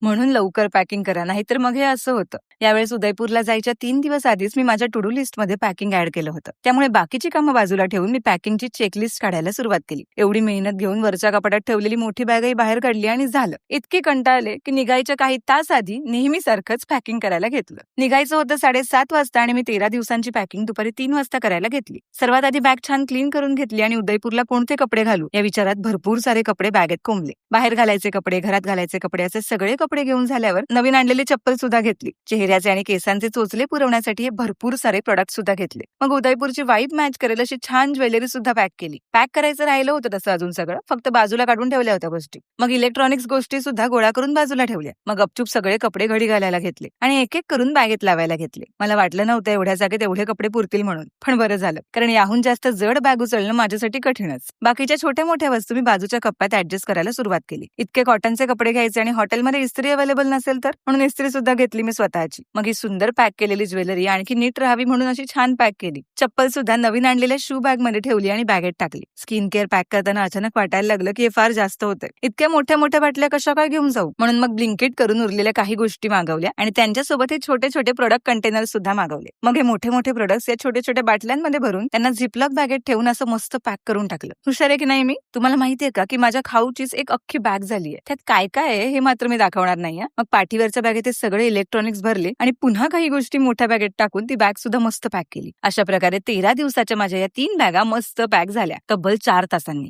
म्हणून लवकर पॅकिंग करा, नाहीतर मग हे असं होतं. यावेळेस उदयपूरला जायच्या 3 दिवस आधीच मी माझ्या टू डू लिस्टमध्ये पॅकिंग ॲड केलं होतं. त्यामुळे बाकीची कामं बाजूला ठेवून मी पॅकिंगची चेकलिस्ट काढायला सुरुवात केली. एवढी मेहनत घेऊन वरच्या कपाटात ठेवलेली मोठी बॅगही बाहेर काढली आणि झालं. इतके कंटाळले की निघायच्या काही तास आधी नेहमीसारखंच पॅकिंग करायला घेतलं. निघायचं होतं 7:30 वाजता आणि मी 13 दिवसांची पॅकिंग दुपारी 3 वाजता करायला घेतली. सर्वात आधी बॅग छान क्लीन करून घेतली आणि उदयपूरला कोणते कपडे घालू या विचारात भरपूर सारे कपडे बॅगेत कोंबले. बाहेर घालायचे कपडे, घरात घालायचे कपडे असे सगळे कपडे घेऊन झाल्यावर नवीन आणलेली चप्पल सुद्धा घेतली. चेहऱ्याचे आणि केसांचे चोचले पुरवण्यासाठी हे भरपूर सारे प्रोडक्ट सुद्धा घेतले. मग उदयपूरची वाईब मॅच करेल अशी छान ज्वेलरी सुद्धा पॅक केली. पॅक करायचं राहिलं होतं तसं अजून सगळं, फक्त बाजूला काढून ठेवल्या होत्या गोष्टी. मग इलेक्ट्रॉनिक्स गोष्टी सुद्धा गोळा करून बाजूला ठेवल्या. मग गपचूप सगळे कपडे घडी घालायला घेतले आणि एक एक करून बॅगेत लावायला घेतले. मला वाटलं नव्हतं एवढ्या जागेत एवढे कपडे पुरतील म्हणून, पण बरं झालं, कारण याहून जास्त जड बॅग उचलणं माझ्यासाठी कठीणच. बाकीच्या छोट्या मोठ्या वस्तू मी बाजूच्या कप्प्यात ऍडजस्ट करायला सुरुवात केली. इतके कॉटनचे कपडे घ्यायचे आणि हॉटेलमध्ये इस्त्री अवेलेबल नसेल तर म्हणून इस्त्री सुद्धा घेतली मी स्वतःची. मग ही सुंदर पॅक केलेली ज्वेलरी आणखी नीट राहावी म्हणून अशी छान पॅक केली. चप्पल सुद्धा नवीन आणलेल्या शू बॅग मध्ये ठेवली आणि बॅगेत टाकली. स्किन केअर पॅक करताना अचानक वाटायला लागलं की हे फार जास्त होतंय. इतक्या मोठ्या मोठ्या बाटल्या कशा काय घेऊन जाऊ, म्हणून मग ब्लिंकिट करून उरलेल्या काही गोष्टी मागवल्या आणि त्यांच्यासोबत हे छोटे छोटे प्रोडक्ट कंटेनर सुद्धा मागवले. मग हे मोठे मोठे प्रोडक्ट्स या छोट्या छोट्या बाटल्यांमध्ये भरून त्यांना झिपलॉक बॅगेत ठेवून असं मस्त पॅक करून टाकलं. हुशार आहे की नाही मी? तुम्हाला माहितीये का की माझ्या खाऊचीच एक अख्खी बॅग झालीये. त्यात काय काय आहे हे मात्र मी दाखवणार नाहीये. मग पाठीवरच्या बॅगेत हे सगळे इलेक्ट्रॉनिक्स भरले आणि पुन्हा काही गोष्टी मोठ्या बॅगेत टाकून ती बॅग सुद्धा मस्त पॅक केली. अशा प्रकारे 13 दिवसाच्या माझ्या या 3 बॅगा मस्त पॅक झाल्या तब्बल 4 तासांनी.